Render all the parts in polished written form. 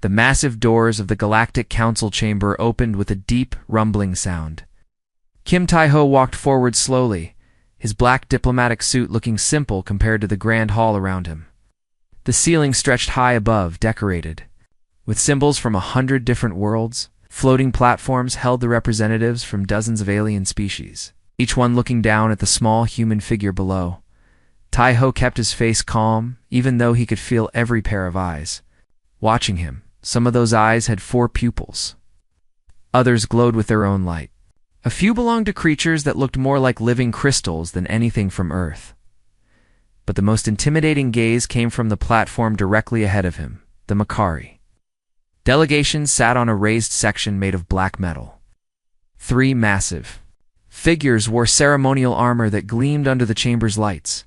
The massive doors of the Galactic Council chamber opened with a deep, rumbling sound. Kim Tai-ho walked forward slowly, his black diplomatic suit looking simple compared to the grand hall around him. The ceiling stretched high above, decorated. With symbols from 100 different worlds, floating platforms held the representatives from dozens of alien species, each one looking down at the small human figure below. Tai-ho kept his face calm, even though he could feel every pair of eyes. Watching him, some of those eyes had 4 pupils. Others glowed with their own light. A few belonged to creatures that looked more like living crystals than anything from Earth. But the most intimidating gaze came from the platform directly ahead of him, the Makari. Delegations sat on a raised section made of black metal. 3 massive figures wore ceremonial armor that gleamed under the chamber's lights.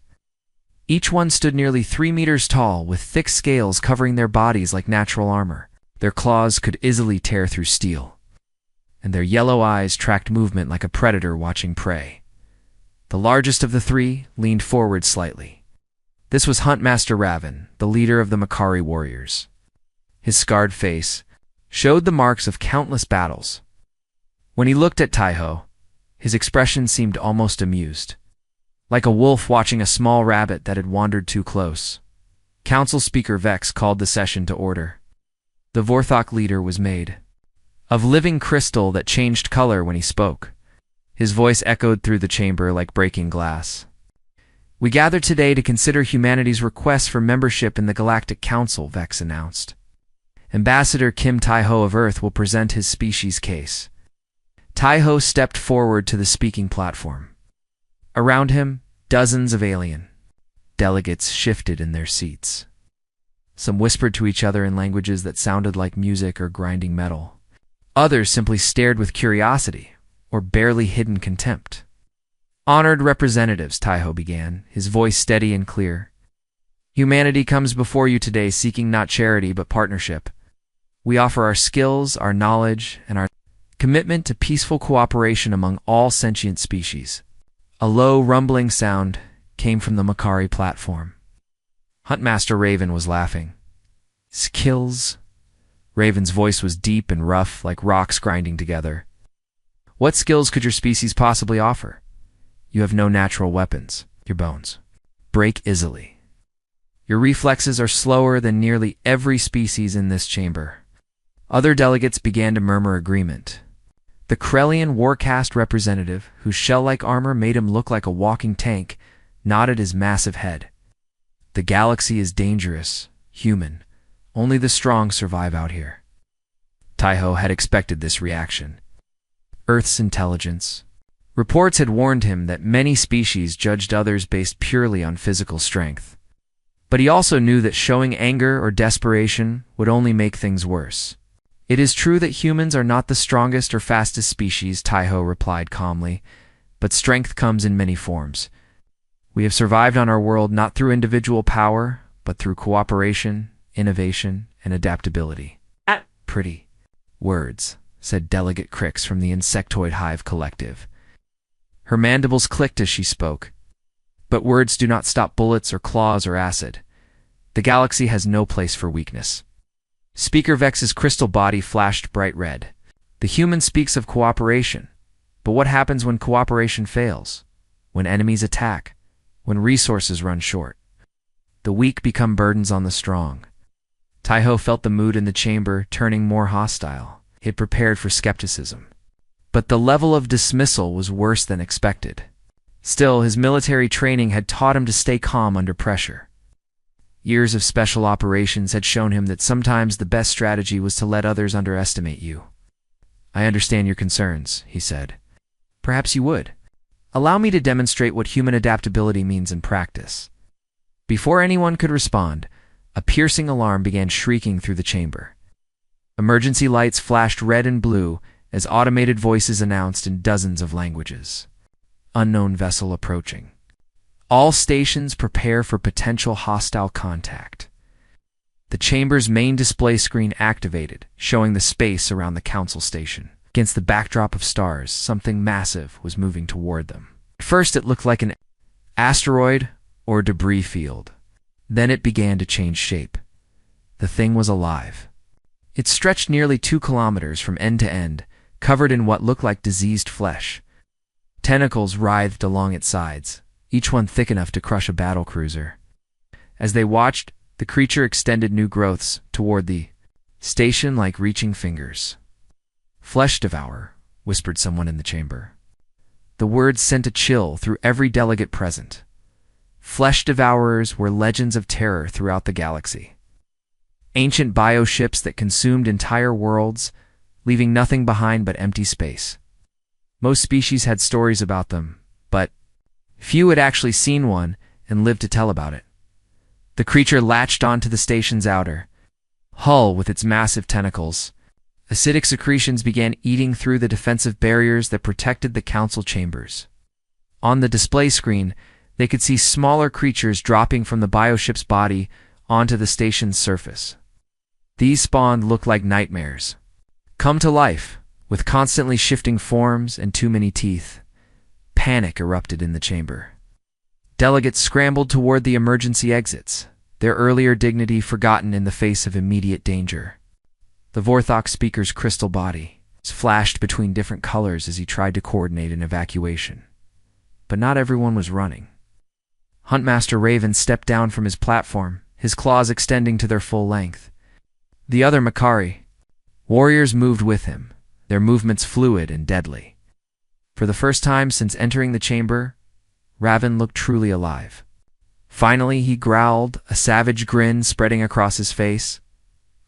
Each one stood nearly 3 meters tall, with thick scales covering their bodies like natural armor. Their claws could easily tear through steel, and their yellow eyes tracked movement like a predator watching prey. The largest of the 3 leaned forward slightly. This was Huntmaster Raven, the leader of the Makari warriors. His scarred face showed the marks of countless battles. When he looked at Tai-ho, his expression seemed almost amused, like a wolf watching a small rabbit that had wandered too close. Council Speaker Vex called the session to order. The Vorthok leader was made of living crystal that changed color when he spoke. His voice echoed through the chamber like breaking glass. "We gather today to consider humanity's request for membership in the Galactic Council," Vex announced. "Ambassador Kim Tai-ho of Earth will present his species' case." Tai-ho stepped forward to the speaking platform. Around him, dozens of alien delegates shifted in their seats. Some whispered to each other in languages that sounded like music or grinding metal. Others simply stared with curiosity or barely hidden contempt. "Honored representatives," Tai-ho began, his voice steady and clear. "Humanity comes before you today seeking not charity but partnership. We offer our skills, our knowledge, and our commitment to peaceful cooperation among all sentient species." A low, rumbling sound came from the Makari platform. Huntmaster Raven was laughing. "Skills?" Raven's voice was deep and rough, like rocks grinding together. "What skills could your species possibly offer? You have no natural weapons. Your bones break easily. Your reflexes are slower than nearly every species in this chamber." Other delegates began to murmur agreement. The Krellian Warcast representative, whose shell-like armor made him look like a walking tank, nodded his massive head. "The galaxy is dangerous, human. Only the strong survive out here." Tai-ho had expected this reaction. Earth's intelligence. Reports had warned him that many species judged others based purely on physical strength. But he also knew that showing anger or desperation would only make things worse. "It is true that humans are not the strongest or fastest species," Tai-ho replied calmly, "but strength comes in many forms. We have survived on our world not through individual power, but through cooperation, innovation, and adaptability." "Pretty words," said Delegate Crix from the Insectoid Hive Collective. Her mandibles clicked as she spoke. "But words do not stop bullets or claws or acid. The galaxy has no place for weakness." Speaker Vex's crystal body flashed bright red. "The human speaks of cooperation. But what happens when cooperation fails? When enemies attack? When resources run short? The weak become burdens on the strong." Tai-ho felt the mood in the chamber turning more hostile. He had prepared for skepticism. But the level of dismissal was worse than expected. Still, his military training had taught him to stay calm under pressure. Years of special operations had shown him that sometimes the best strategy was to let others underestimate you. "I understand your concerns," he said. "Perhaps you would. Allow me to demonstrate what human adaptability means in practice." Before anyone could respond, a piercing alarm began shrieking through the chamber. Emergency lights flashed red and blue as automated voices announced in dozens of languages. "Unknown vessel approaching. All stations prepare for potential hostile contact." The chamber's main display screen activated, showing the space around the council station. Against the backdrop of stars, something massive was moving toward them. At first it looked like an asteroid or debris field. Then it began to change shape. The thing was alive. It stretched nearly 2 kilometers from end to end, covered in what looked like diseased flesh. Tentacles writhed along its sides, each one thick enough to crush a battlecruiser. As they watched, the creature extended new growths toward the station like reaching fingers. "Flesh devourer," whispered someone in the chamber. The words sent a chill through every delegate present. Flesh devourers were legends of terror throughout the galaxy. Ancient bioships that consumed entire worlds, leaving nothing behind but empty space. Most species had stories about them, but few had actually seen one and lived to tell about it. The creature latched onto the station's outer hull with its massive tentacles. Acidic secretions began eating through the defensive barriers that protected the council chambers. On the display screen, they could see smaller creatures dropping from the bioship's body onto the station's surface. These spawned looked like nightmares. Come to life, with constantly shifting forms and too many teeth. Panic erupted in the chamber. Delegates scrambled toward the emergency exits, their earlier dignity forgotten in the face of immediate danger. The Vorthok speaker's crystal body flashed between different colors as he tried to coordinate an evacuation. But not everyone was running. Huntmaster Raven stepped down from his platform, his claws extending to their full length. The other Makari warriors moved with him, their movements fluid and deadly. For the first time since entering the chamber, Raven looked truly alive. Finally, he growled, a savage grin spreading across his face.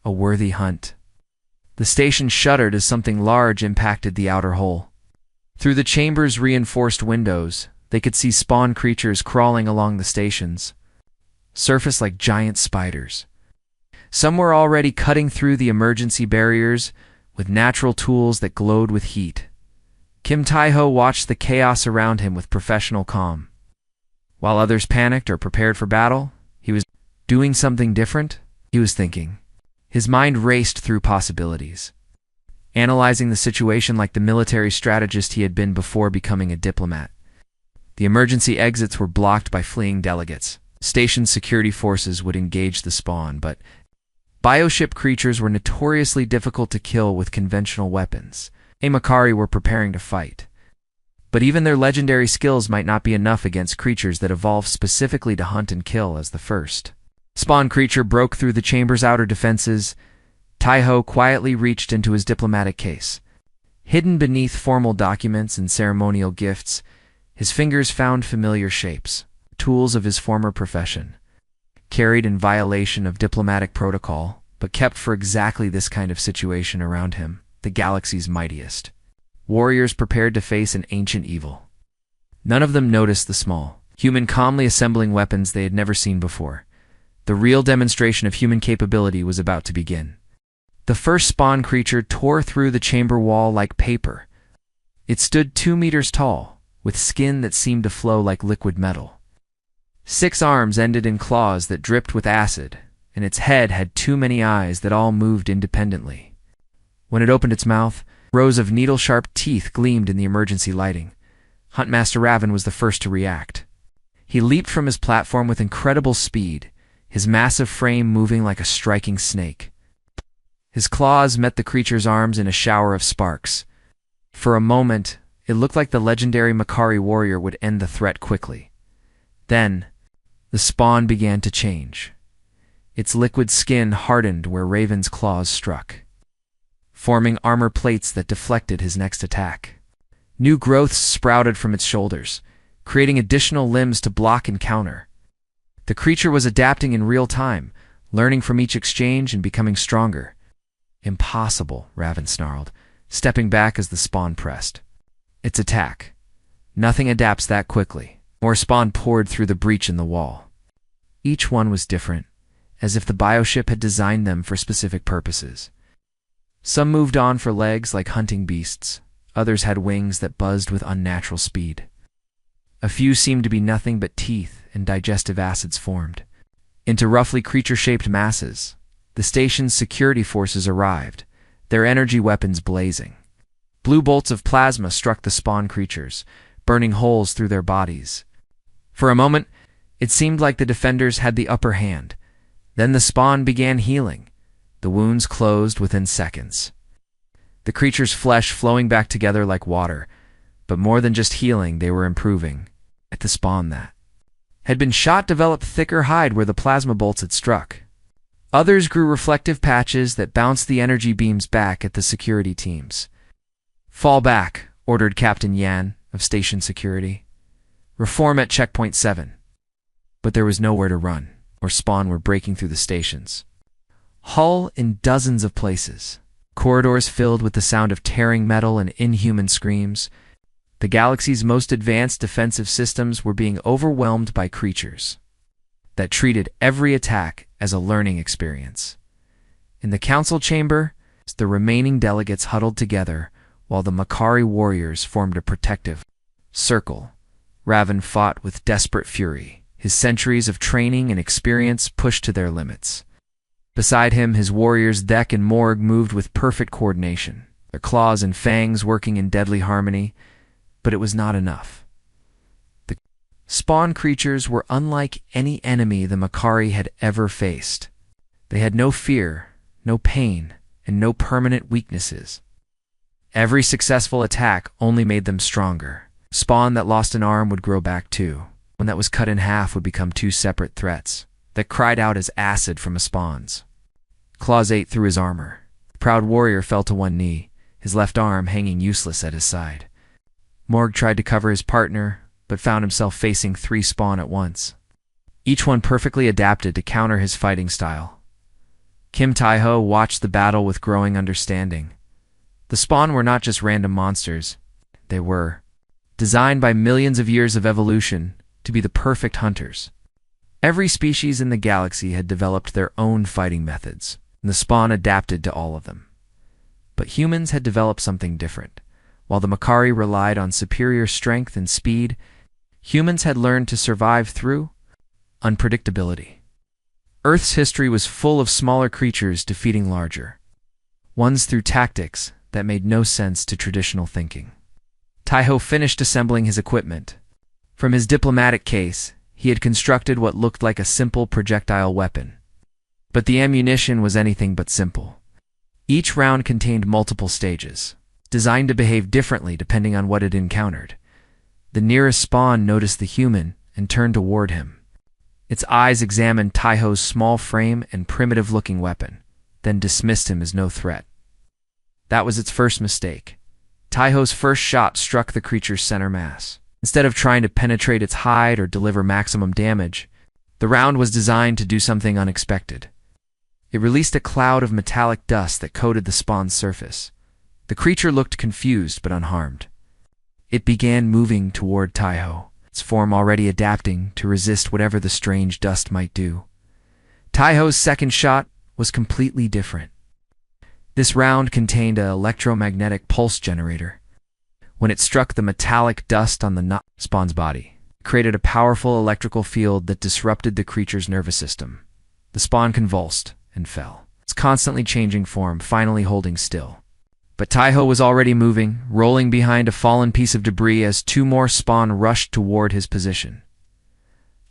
A worthy hunt. The station shuddered as something large impacted the outer hull. Through the chamber's reinforced windows, they could see spawn creatures crawling along the station's surface like giant spiders. Some were already cutting through the emergency barriers with natural tools that glowed with heat. Kim Tai-ho watched the chaos around him with professional calm. While others panicked or prepared for battle, he was doing something different, he was thinking. His mind raced through possibilities, analyzing the situation like the military strategist he had been before becoming a diplomat. The emergency exits were blocked by fleeing delegates. Station security forces would engage the spawn, but bioship creatures were notoriously difficult to kill with conventional weapons. Makari were preparing to fight. But even their legendary skills might not be enough against creatures that evolved specifically to hunt and kill as the first. Spawn creature broke through the chamber's outer defenses. Tai-ho quietly reached into his diplomatic case. Hidden beneath formal documents and ceremonial gifts, his fingers found familiar shapes, tools of his former profession, carried in violation of diplomatic protocol, but kept for exactly this kind of situation around him, the galaxy's mightiest. Warriors prepared to face an ancient evil. None of them noticed the small human calmly assembling weapons they had never seen before. The real demonstration of human capability was about to begin. The first spawn creature tore through the chamber wall like paper. It stood 2 meters tall, with skin that seemed to flow like liquid metal. 6 arms ended in claws that dripped with acid, and its head had too many eyes that all moved independently. When it opened its mouth, rows of needle-sharp teeth gleamed in the emergency lighting. Huntmaster Raven was the first to react. He leaped from his platform with incredible speed, his massive frame moving like a striking snake. His claws met the creature's arms in a shower of sparks. For a moment, it looked like the legendary Makari warrior would end the threat quickly. Then, the spawn began to change. Its liquid skin hardened where Raven's claws struck, forming armor plates that deflected his next attack. New growths sprouted from its shoulders, creating additional limbs to block and counter. The creature was adapting in real time, learning from each exchange and becoming stronger. Impossible, Raven snarled, stepping back as the spawn pressed. Its attack. Nothing adapts that quickly. More spawn poured through the breach in the wall. Each one was different, as if the bioship had designed them for specific purposes. Some moved on for legs like hunting beasts. Others had wings that buzzed with unnatural speed. A few seemed to be nothing but teeth and digestive acids formed. Into roughly creature-shaped masses, the station's security forces arrived, their energy weapons blazing. Blue bolts of plasma struck the spawn creatures, burning holes through their bodies. For a moment, it seemed like the defenders had the upper hand. Then the spawn began healing, The wounds closed within seconds. The creature's flesh flowing back together like water, but more than just healing, they were improving. At the spawn that had been shot developed thicker hide where the plasma bolts had struck. Others grew reflective patches that bounced the energy beams back at the security teams. "Fall back," ordered Captain Yan of Station Security. "Reform at Checkpoint 7. But there was nowhere to run, or spawn were breaking through the stations. Hull in dozens of places. Corridors filled with the sound of tearing metal and inhuman screams. The galaxy's most advanced defensive systems were being overwhelmed by creatures that treated every attack as a learning experience. In the council chamber, the remaining delegates huddled together while the Makari warriors formed a protective circle. Raven fought with desperate fury, his centuries of training and experience pushed to their limits. Beside him, his warriors Thek and Morg moved with perfect coordination, their claws and fangs working in deadly harmony, but it was not enough. The spawn creatures were unlike any enemy the Makari had ever faced. They had no fear, no pain, and no permanent weaknesses. Every successful attack only made them stronger. Spawn that lost an arm would grow back too. One that was cut in half would become two separate threats that cried out as acid from a spawn's. Claws ate through his armor. The proud warrior fell to one knee, his left arm hanging useless at his side. Morg tried to cover his partner, but found himself facing 3 spawn at once, each one perfectly adapted to counter his fighting style. Kim Tai-ho watched the battle with growing understanding. The spawn were not just random monsters. They were designed by millions of years of evolution to be the perfect hunters. Every species in the galaxy had developed their own fighting methods, and the spawn adapted to all of them. But humans had developed something different. While the Makari relied on superior strength and speed, humans had learned to survive through unpredictability. Earth's history was full of smaller creatures defeating larger ones through tactics that made no sense to traditional thinking. Tai-ho finished assembling his equipment. From his diplomatic case, he had constructed what looked like a simple projectile weapon. But the ammunition was anything but simple. Each round contained multiple stages, designed to behave differently depending on what it encountered. The nearest spawn noticed the human and turned toward him. Its eyes examined Tai-ho's small frame and primitive-looking weapon, then dismissed him as no threat. That was its first mistake. Tai-ho's first shot struck the creature's center mass. Instead of trying to penetrate its hide or deliver maximum damage, the round was designed to do something unexpected. It released a cloud of metallic dust that coated the spawn's surface. The creature looked confused but unharmed. It began moving toward Tai-ho, its form already adapting to resist whatever the strange dust might do. Tai-ho's second shot was completely different. This round contained an electromagnetic pulse generator. When it struck the metallic dust on the spawn's body, it created a powerful electrical field that disrupted the creature's nervous system. The spawn convulsed and fell, its constantly changing form finally holding still. But Tai-ho was already moving, rolling behind a fallen piece of debris as 2 more spawn rushed toward his position.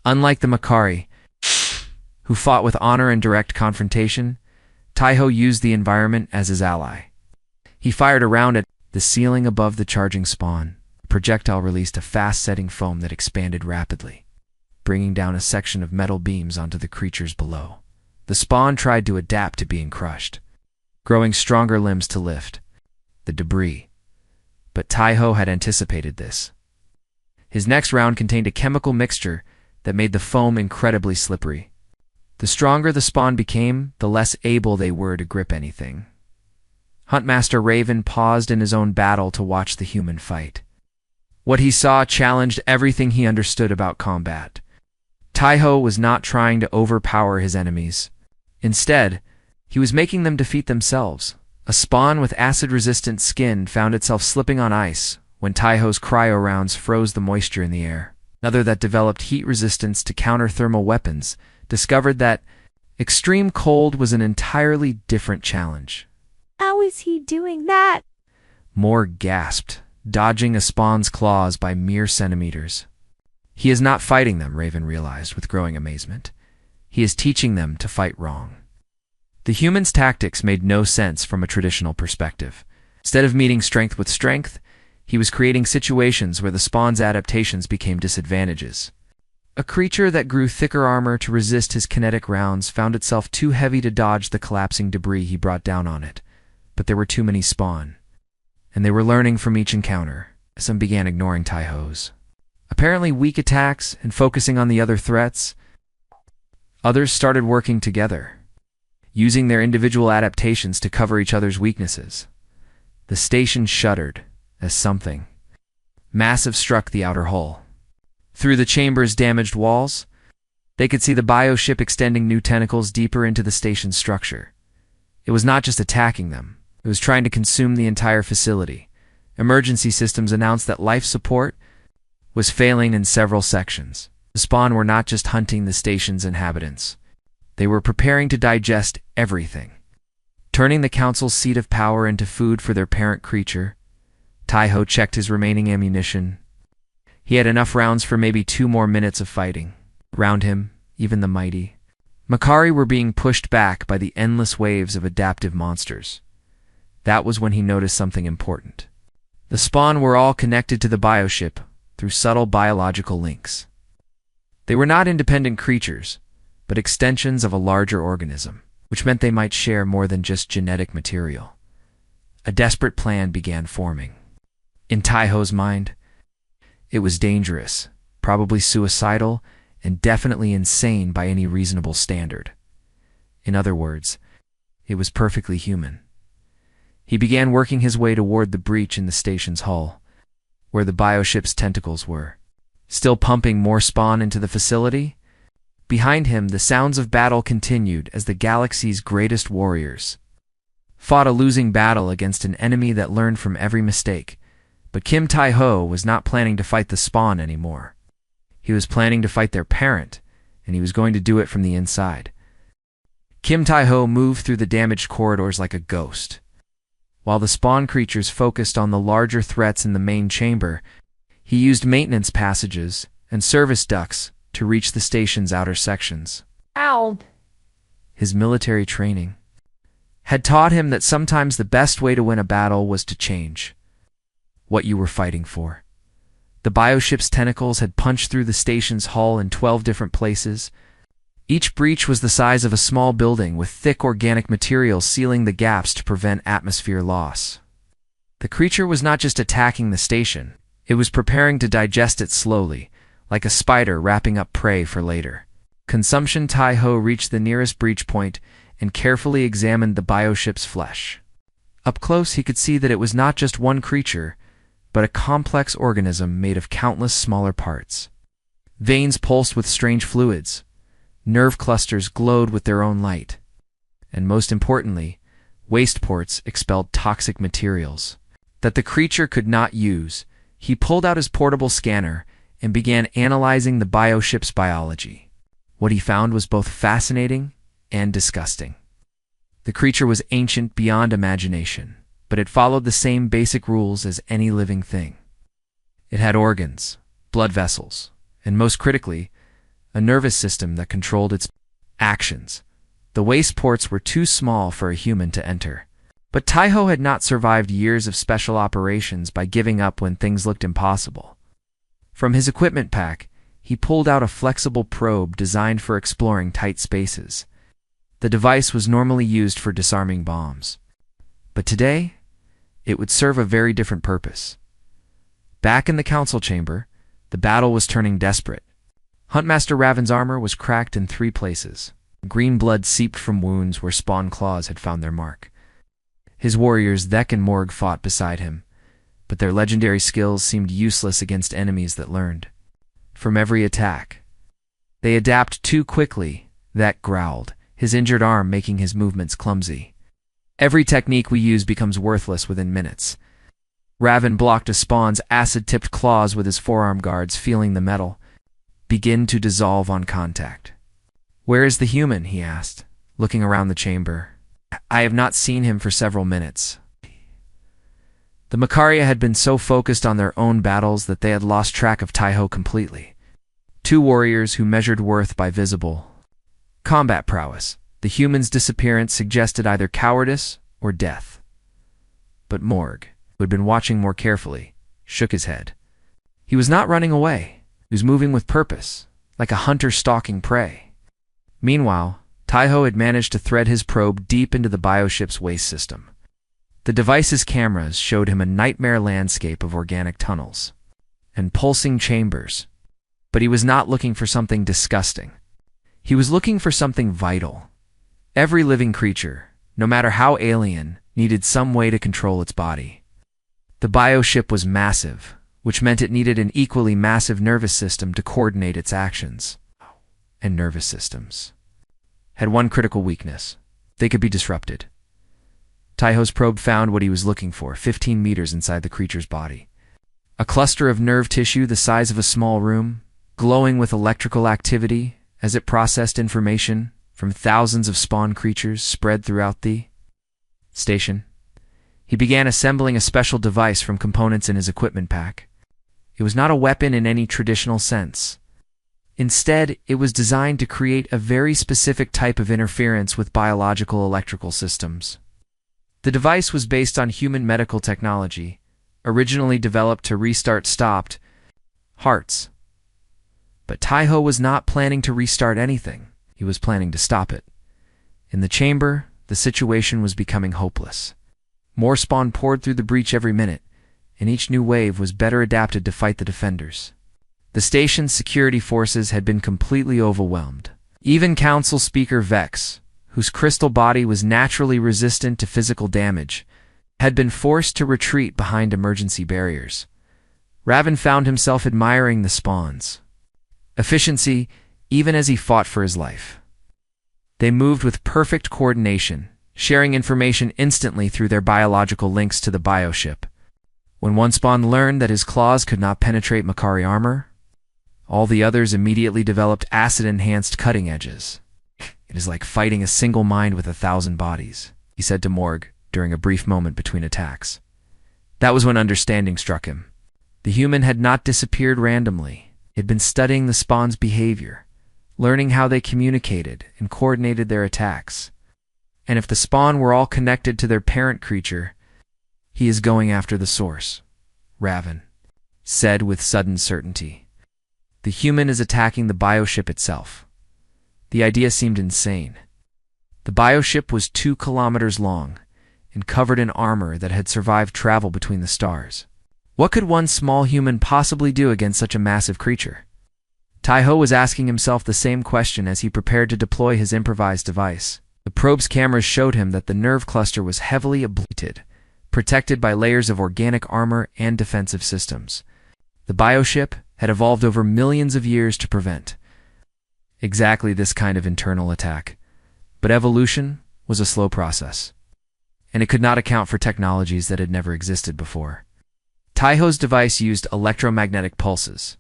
Unlike the Makari, who fought with honor and direct confrontation, Tai-ho used the environment as his ally. He fired a round at the ceiling above the charging spawn. The projectile released a fast-setting foam that expanded rapidly, bringing down a section of metal beams onto the creatures below. The spawn tried to adapt to being crushed, growing stronger limbs to lift the debris. But Tai-ho had anticipated this. His next round contained a chemical mixture that made the foam incredibly slippery. The stronger the spawn became, the less able they were to grip anything. Huntmaster Raven paused in his own battle to watch the human fight. What he saw challenged everything he understood about combat. Tai-ho was not trying to overpower his enemies. Instead, he was making them defeat themselves. A spawn with acid-resistant skin found itself slipping on ice when Tai-ho's cryo rounds froze the moisture in the air. Another that developed heat resistance to counter thermal weapons discovered that extreme cold was an entirely different challenge. How is he doing that? Morg gasped, dodging a spawn's claws by mere centimeters. He is not fighting them, Raven realized with growing amazement. He is teaching them to fight wrong. The human's tactics made no sense from a traditional perspective. Instead of meeting strength with strength, he was creating situations where the spawn's adaptations became disadvantages. A creature that grew thicker armor to resist his kinetic rounds found itself too heavy to dodge the collapsing debris he brought down on it, but there were too many spawn, and they were learning from each encounter. Some began ignoring Taiho's apparently weak attacks and focusing on the other threats. Others started working together, using their individual adaptations to cover each other's weaknesses. The station shuddered as something massive struck the outer hull. Through the chamber's damaged walls, they could see the bioship extending new tentacles deeper into the station's structure. It was not just attacking them, it was trying to consume the entire facility. Emergency systems announced that life support was failing in several sections. The spawn were not just hunting the station's inhabitants. They were preparing to digest everything, turning the council's seat of power into food for their parent creature. Taiho checked his remaining ammunition. He had enough rounds for maybe 2 more minutes of fighting. Around him, even the mighty Makari were being pushed back by the endless waves of adaptive monsters. That was when he noticed something important. The spawn were all connected to the bioship through subtle biological links. They were not independent creatures, but extensions of a larger organism, which meant they might share more than just genetic material. A desperate plan began forming. In Taiho's mind, it was dangerous, probably suicidal, and definitely insane by any reasonable standard. In other words, it was perfectly human. He began working his way toward the breach in the station's hull, where the bioship's tentacles were. Still pumping more spawn into the facility? Behind him, the sounds of battle continued as the galaxy's greatest warriors fought a losing battle against an enemy that learned from every mistake. But Kim Taiho was not planning to fight the spawn anymore. He was planning to fight their parent, and he was going to do it from the inside. Kim Taiho moved through the damaged corridors like a ghost. While the spawn creatures focused on the larger threats in the main chamber, he used maintenance passages and service ducts to reach the station's outer sections. Ow! His military training had taught him that sometimes the best way to win a battle was to change what you were fighting for. The bioship's tentacles had punched through the station's hull in 12 different places. Each breach was the size of a small building, with thick organic material sealing the gaps to prevent atmosphere loss. The creature was not just attacking the station, it was preparing to digest it slowly, like a spider wrapping up prey for later. Consumption. Taiho reached the nearest breach point and carefully examined the bioship's flesh. Up close, he could see that it was not just one creature, but a complex organism made of countless smaller parts. Veins pulsed with strange fluids. Nerve clusters glowed with their own light. And most importantly, waste ports expelled toxic materials that the creature could not use. He pulled out his portable scanner and began analyzing the bioship's biology. What he found was both fascinating and disgusting. The creature was ancient beyond imagination, but it followed the same basic rules as any living thing. It had organs, blood vessels, and most critically, a nervous system that controlled its actions. The waste ports were too small for a human to enter. But Taiho had not survived years of special operations by giving up when things looked impossible. From his equipment pack, he pulled out a flexible probe designed for exploring tight spaces. The device was normally used for disarming bombs, but today, it would serve a very different purpose. Back in the council chamber, the battle was turning desperate. Huntmaster Raven's armor was cracked in 3 places. Green blood seeped from wounds where spawn claws had found their mark. His warriors Thek and Morg fought beside him, but their legendary skills seemed useless against enemies that learned from every attack. They adapt too quickly, Thek growled, his injured arm making his movements clumsy. Every technique we use becomes worthless within minutes. Raven blocked a spawn's acid-tipped claws with his forearm guards, feeling the metal begin to dissolve on contact. "Where is the human?" he asked, looking around the chamber. "I have not seen him for several minutes." The Makaria had been so focused on their own battles that they had lost track of Taiho completely. 2 warriors who measured worth by visible combat prowess. The human's disappearance suggested either cowardice or death. But Morg, who had been watching more carefully, shook his head. He was not running away. He was moving with purpose, like a hunter stalking prey. Meanwhile, Taiho had managed to thread his probe deep into the bioship's waste system. The device's cameras showed him a nightmare landscape of organic tunnels and pulsing chambers. But he was not looking for something disgusting. He was looking for something vital. Every living creature, no matter how alien, needed some way to control its body. The bioship was massive, which meant it needed an equally massive nervous system to coordinate its actions. And nervous systems had one critical weakness. They could be disrupted. Taiho's probe found what he was looking for, 15 meters inside the creature's body. A cluster of nerve tissue the size of a small room, glowing with electrical activity as it processed information from thousands of spawn creatures spread throughout the station. He began assembling a special device from components in his equipment pack. It was not a weapon in any traditional sense. Instead, it was designed to create a very specific type of interference with biological electrical systems. The device was based on human medical technology, originally developed to restart stopped hearts. But Taiho was not planning to restart anything. He was planning to stop it. In the chamber, the situation was becoming hopeless. More spawn poured through the breach every minute, and each new wave was better adapted to fight the defenders. The station's security forces had been completely overwhelmed. Even Council Speaker Vex, whose crystal body was naturally resistant to physical damage, had been forced to retreat behind emergency barriers. Raven found himself admiring the spawn's efficiency even as he fought for his life. They moved with perfect coordination, sharing information instantly through their biological links to the bioship. When one spawn learned that his claws could not penetrate Makari armor, all the others immediately developed acid-enhanced cutting edges. "It is like fighting a single mind with 1,000 bodies," he said to Morg during a brief moment between attacks. That was when understanding struck him. The human had not disappeared randomly. He had been studying the spawn's behavior, learning how they communicated and coordinated their attacks. And if the spawn were all connected to their parent creature, he is going after the source, Raven said with sudden certainty. The human is attacking the bioship itself. The idea seemed insane. The bioship was 2 kilometers long and covered in armor that had survived travel between the stars. What could one small human possibly do against such a massive creature? Taiho was asking himself the same question as he prepared to deploy his improvised device. The probe's cameras showed him that the nerve cluster was heavily ablated, protected by layers of organic armor and defensive systems. The bioship had evolved over millions of years to prevent exactly this kind of internal attack. But evolution was a slow process, and it could not account for technologies that had never existed before. Taiho's device used electromagnetic pulses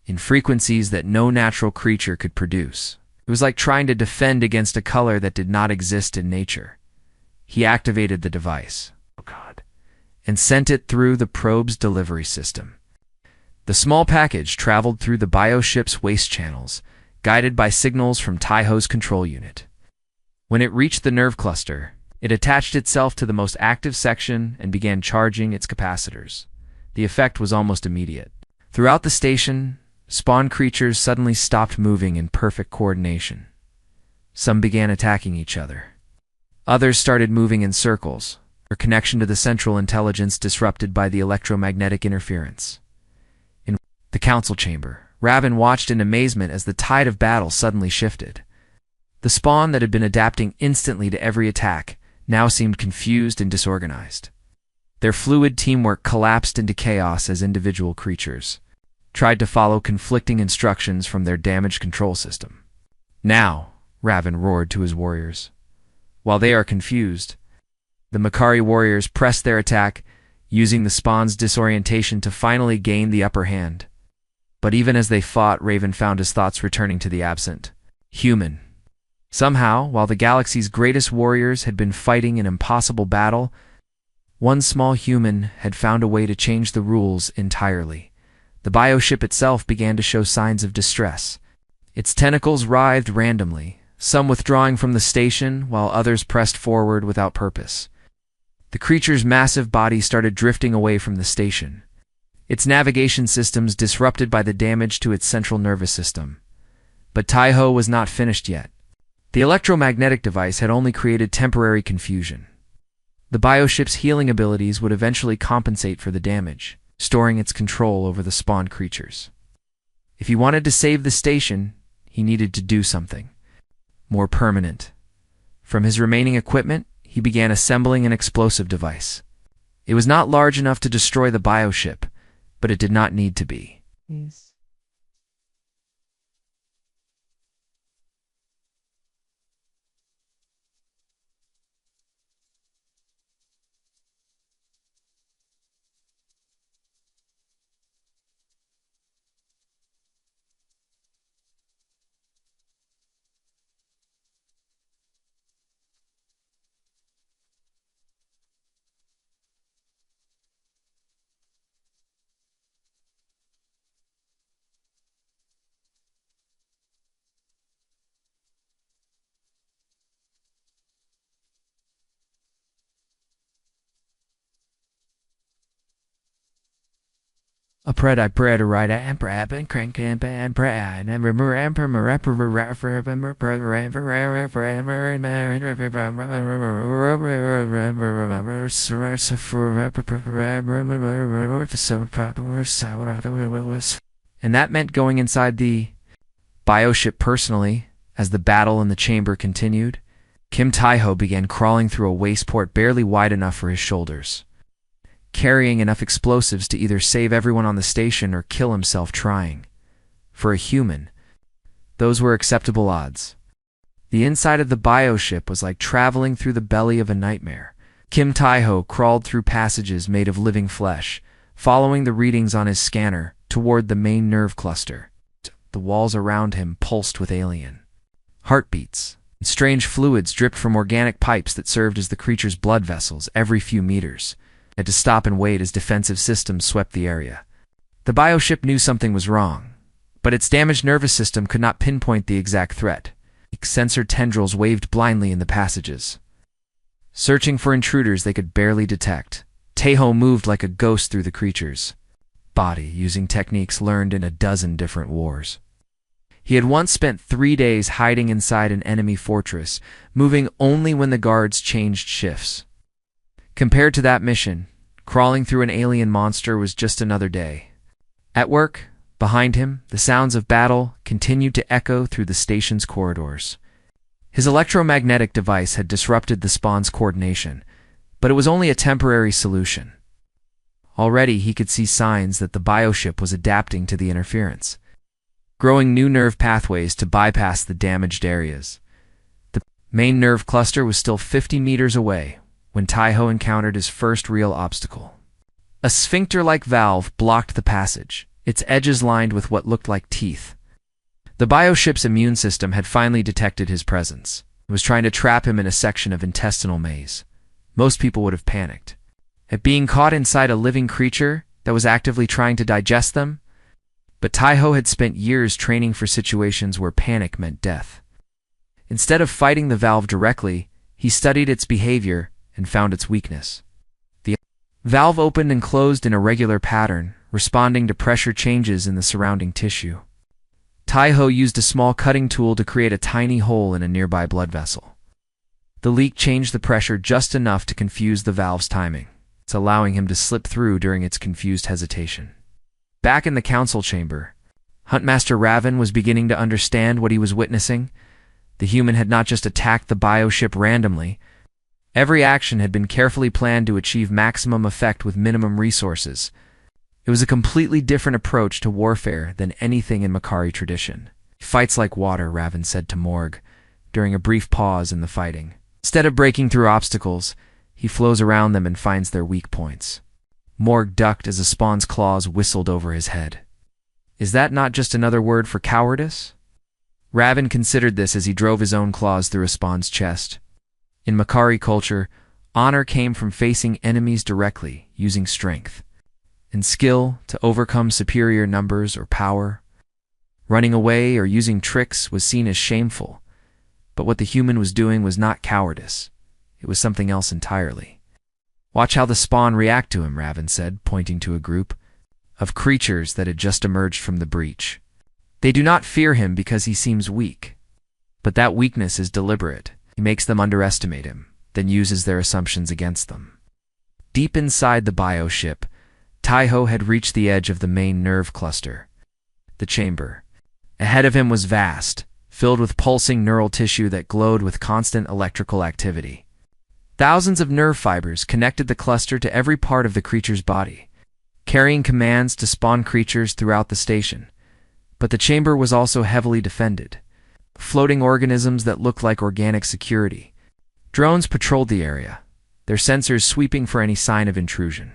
in frequencies that no natural creature could produce. It was like trying to defend against a color that did not exist in nature. He activated the device, and sent it through the probe's delivery system. The small package traveled through the bioship's waste channels, guided by signals from Taiho's control unit. When it reached the nerve cluster, it attached itself to the most active section and began charging its capacitors. The effect was almost immediate. Throughout the station, spawn creatures suddenly stopped moving in perfect coordination. Some began attacking each other. Others started moving in circles, their connection to the central intelligence disrupted by the electromagnetic interference. In the council chamber, Raven watched in amazement as the tide of battle suddenly shifted. The spawn that had been adapting instantly to every attack now seemed confused and disorganized. Their fluid teamwork collapsed into chaos as individual creatures tried to follow conflicting instructions from their damaged control system. "Now," Raven roared to his warriors. While they are confused, the Makari warriors pressed their attack, using the spawn's disorientation to finally gain the upper hand. But even as they fought, Raven found his thoughts returning to the absent human. Somehow, while the galaxy's greatest warriors had been fighting an impossible battle, one small human had found a way to change the rules entirely. The bioship itself began to show signs of distress. Its tentacles writhed randomly, some withdrawing from the station while others pressed forward without purpose. The creature's massive body started drifting away from the station, its navigation systems disrupted by the damage to its central nervous system. But Taiho was not finished yet. The electromagnetic device had only created temporary confusion. The bioship's healing abilities would eventually compensate for the damage, storing its control over the spawned creatures. If he wanted to save the station, he needed to do something more permanent. From his remaining equipment, he began assembling an explosive device. It was not large enough to destroy the bioship, but it did not need to be. Yes. A pred I pred a right and prab and crank and bad prad and remember and that meant going inside the bioship personally. As the battle in the chamber continued, Kim Taiho began crawling through a waste-port barely wide enough for his shoulders, carrying enough explosives to either save everyone on the station or kill himself trying. For a human, those were acceptable odds. The inside of the bioship was like traveling through the belly of a nightmare. Kim Taiho crawled through passages made of living flesh, following the readings on his scanner toward the main nerve cluster. The walls around him pulsed with alien heartbeats, and strange fluids dripped from organic pipes that served as the creature's blood vessels every few meters. Had to stop and wait as defensive systems swept the area. The bioship knew something was wrong, but its damaged nervous system could not pinpoint the exact threat. Sensor tendrils waved blindly in the passages, searching for intruders they could barely detect. Taiho moved like a ghost through the creature's body, using techniques learned in a dozen different wars. He had once spent 3 days hiding inside an enemy fortress, moving only when the guards changed shifts. Compared to that mission, crawling through an alien monster was just another day. At work, behind him, the sounds of battle continued to echo through the station's corridors. His electromagnetic device had disrupted the spawn's coordination, but it was only a temporary solution. Already he could see signs that the bioship was adapting to the interference, growing new nerve pathways to bypass the damaged areas. The main nerve cluster was still 50 meters away when Taiho encountered his first real obstacle. A sphincter-like valve blocked the passage, its edges lined with what looked like teeth. The bioship's immune system had finally detected his presence. It was trying to trap him in a section of intestinal maze. Most people would have panicked at being caught inside a living creature that was actively trying to digest them. But Taiho had spent years training for situations where panic meant death. Instead of fighting the valve directly, he studied its behavior and found its weakness. The valve opened and closed in a regular pattern, responding to pressure changes in the surrounding tissue. Taiho used a small cutting tool to create a tiny hole in a nearby blood vessel. The leak changed the pressure just enough to confuse the valve's timing, allowing him to slip through during its confused hesitation. Back in the council chamber, Huntmaster Raven was beginning to understand what he was witnessing. The human had not just attacked the bioship randomly. Every action had been carefully planned to achieve maximum effect with minimum resources. It was a completely different approach to warfare than anything in Makari tradition. "Fights like water," Raven said to Morg during a brief pause in the fighting. Instead of breaking through obstacles, he flows around them and finds their weak points. Morg ducked as a spawn's claws whistled over his head. Is that not just another word for cowardice? Raven considered this as he drove his own claws through a spawn's chest. In Makari culture, honor came from facing enemies directly, using strength and skill to overcome superior numbers or power. Running away or using tricks was seen as shameful. But what the human was doing was not cowardice. It was something else entirely. "Watch how the spawn react to him," Raven said, pointing to a group of creatures that had just emerged from the breach. "They do not fear him because he seems weak. But that weakness is deliberate. He makes them underestimate him, then uses their assumptions against them." Deep inside the bioship, Taiho had reached the edge of the main nerve cluster. The chamber ahead of him was vast, filled with pulsing neural tissue that glowed with constant electrical activity. Thousands of nerve fibers connected the cluster to every part of the creature's body, carrying commands to spawn creatures throughout the station. But the chamber was also heavily defended. Floating organisms that looked like organic security. Drones patrolled the area, their sensors sweeping for any sign of intrusion.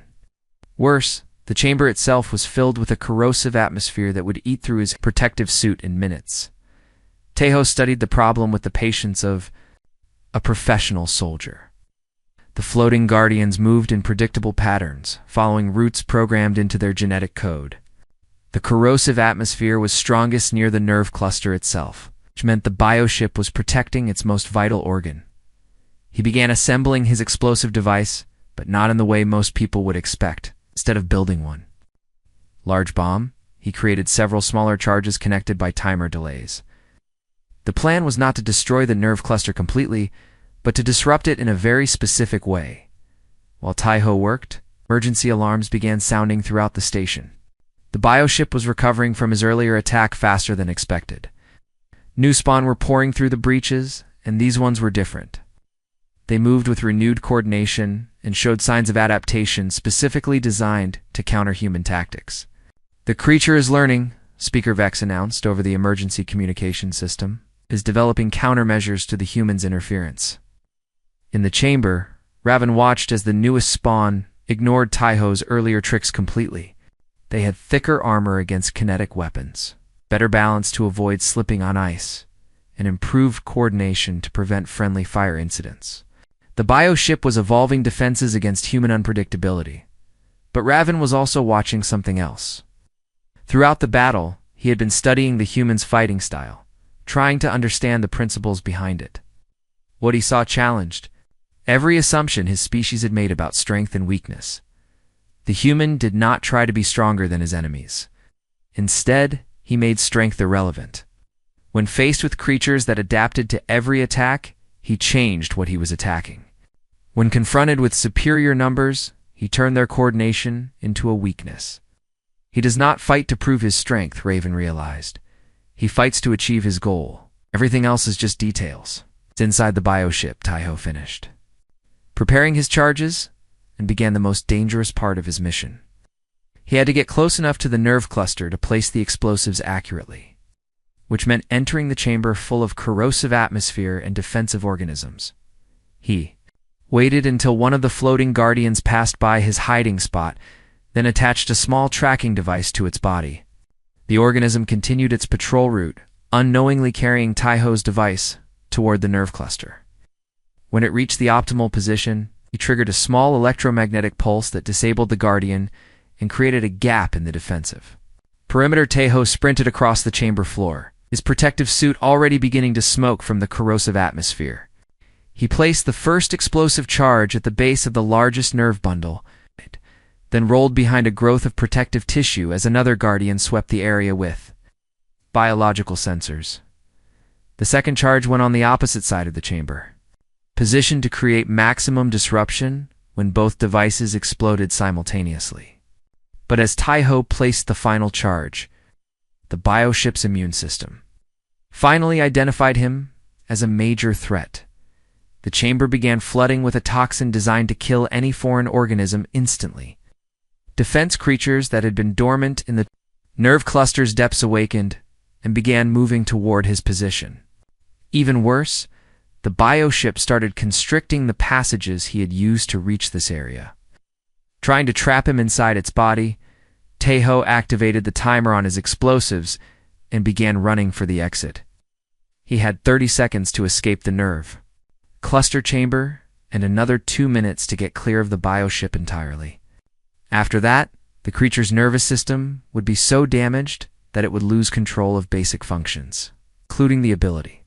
Worse, the chamber itself was filled with a corrosive atmosphere that would eat through his protective suit in minutes. Taiho studied the problem with the patience of a professional soldier. The floating guardians moved in predictable patterns, following routes programmed into their genetic code. The corrosive atmosphere was strongest near the nerve cluster itself, which meant the bioship was protecting its most vital organ. He began assembling his explosive device, but not in the way most people would expect. Instead of building one large bomb, he created several smaller charges connected by timer delays. The plan was not to destroy the nerve cluster completely, but to disrupt it in a very specific way. While Taiho worked, emergency alarms began sounding throughout the station. The bioship was recovering from his earlier attack faster than expected. New spawn were pouring through the breaches, and these ones were different. They moved with renewed coordination and showed signs of adaptation specifically designed to counter human tactics. "The creature is learning," Speaker Vex announced over the emergency communication system, "is developing countermeasures to the humans' interference." In the chamber, Raven watched as the newest spawn ignored Taiho's earlier tricks completely. They had thicker armor against kinetic weapons, better balance to avoid slipping on ice, and improved coordination to prevent friendly fire incidents. The bioship was evolving defenses against human unpredictability, but Raven was also watching something else. Throughout the battle, he had been studying the human's fighting style, trying to understand the principles behind it. What he saw challenged every assumption his species had made about strength and weakness. The human did not try to be stronger than his enemies. Instead, he made strength irrelevant. When faced with creatures that adapted to every attack, he changed what he was attacking. When confronted with superior numbers, he turned their coordination into a weakness. He does not fight to prove his strength, Raven realized. He fights to achieve his goal. Everything else is just details. It's inside the bioship, Taiho finished, preparing his charges, and began the most dangerous part of his mission. He had to get close enough to the nerve cluster to place the explosives accurately, which meant entering the chamber full of corrosive atmosphere and defensive organisms. He waited until one of the floating guardians passed by his hiding spot, then attached a small tracking device to its body. The organism continued its patrol route, unknowingly carrying Taiho's device toward the nerve cluster. When it reached the optimal position, he triggered a small electromagnetic pulse that disabled the guardian and created a gap in the defensive. Perimeter Taiho sprinted across the chamber floor, his protective suit already beginning to smoke from the corrosive atmosphere. He placed the first explosive charge at the base of the largest nerve bundle, then rolled behind a growth of protective tissue as another guardian swept the area with biological sensors. The second charge went on the opposite side of the chamber, positioned to create maximum disruption when both devices exploded simultaneously. But as Taiho placed the final charge, the bioship's immune system finally identified him as a major threat. The chamber began flooding with a toxin designed to kill any foreign organism instantly. Defense creatures that had been dormant in the nerve cluster's depths awakened and began moving toward his position. Even worse, the bioship started constricting the passages he had used to reach this area. Trying to trap him inside its body, Taiho activated the timer on his explosives and began running for the exit. He had 30 seconds to escape the nerve cluster chamber and another 2 minutes to get clear of the bioship entirely. After that, the creature's nervous system would be so damaged that it would lose control of basic functions, including the ability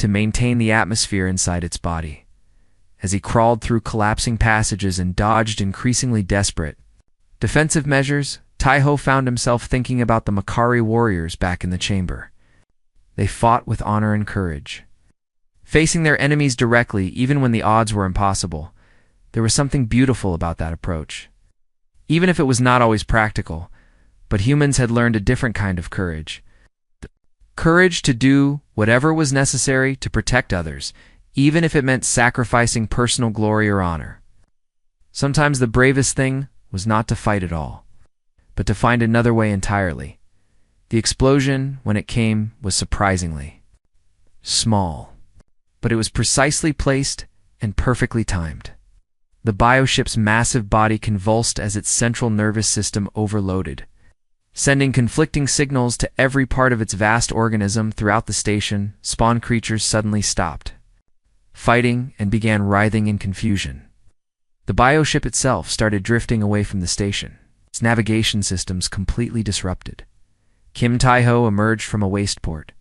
to maintain the atmosphere inside its body. As he crawled through collapsing passages and dodged increasingly desperate defensive measures, Taiho found himself thinking about the Makari warriors back in the chamber. They fought with honor and courage, facing their enemies directly even when the odds were impossible. There was something beautiful about that approach. Even if it was not always practical, but humans had learned a different kind of courage. The courage to do whatever was necessary to protect others, even if it meant sacrificing personal glory or honor. Sometimes the bravest thing was not to fight at all, but to find another way entirely. The explosion, when it came, was surprisingly small, but it was precisely placed and perfectly timed. The bioship's massive body convulsed as its central nervous system overloaded, sending conflicting signals to every part of its vast organism throughout the station. Spawn creatures suddenly stopped fighting and began writhing in confusion. The bioship itself started drifting away from the station, its navigation systems completely disrupted. Kim Taiho emerged from a wasteport,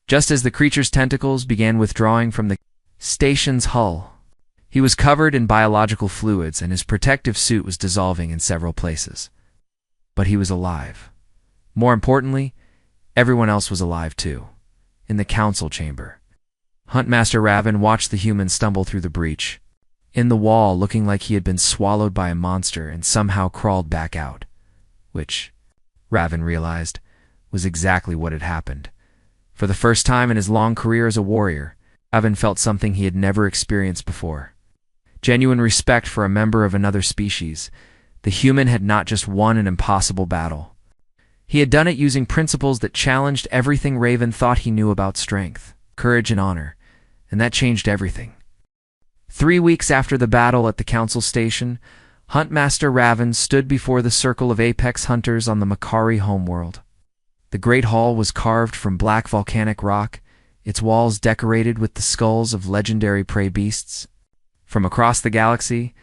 just as the creature's tentacles began withdrawing from the station's hull. He was covered in biological fluids and his protective suit was dissolving in several places. But he was alive. More importantly, everyone else was alive too. In the council chamber, Huntmaster Raven watched the human stumble through the breach in the wall, looking like he had been swallowed by a monster and somehow crawled back out, which, Raven realized, was exactly what had happened. For the first time in his long career as a warrior, Raven felt something he had never experienced before. Genuine respect for a member of another species. The human had not just won an impossible battle. He had done it using principles that challenged everything Raven thought he knew about strength, courage, and honor, and that changed everything. 3 weeks after the battle at the council station, Huntmaster Raven stood before the circle of apex hunters on the Makari homeworld. The great hall was carved from black volcanic rock, its walls decorated with the skulls of legendary prey beasts. From across the galaxy,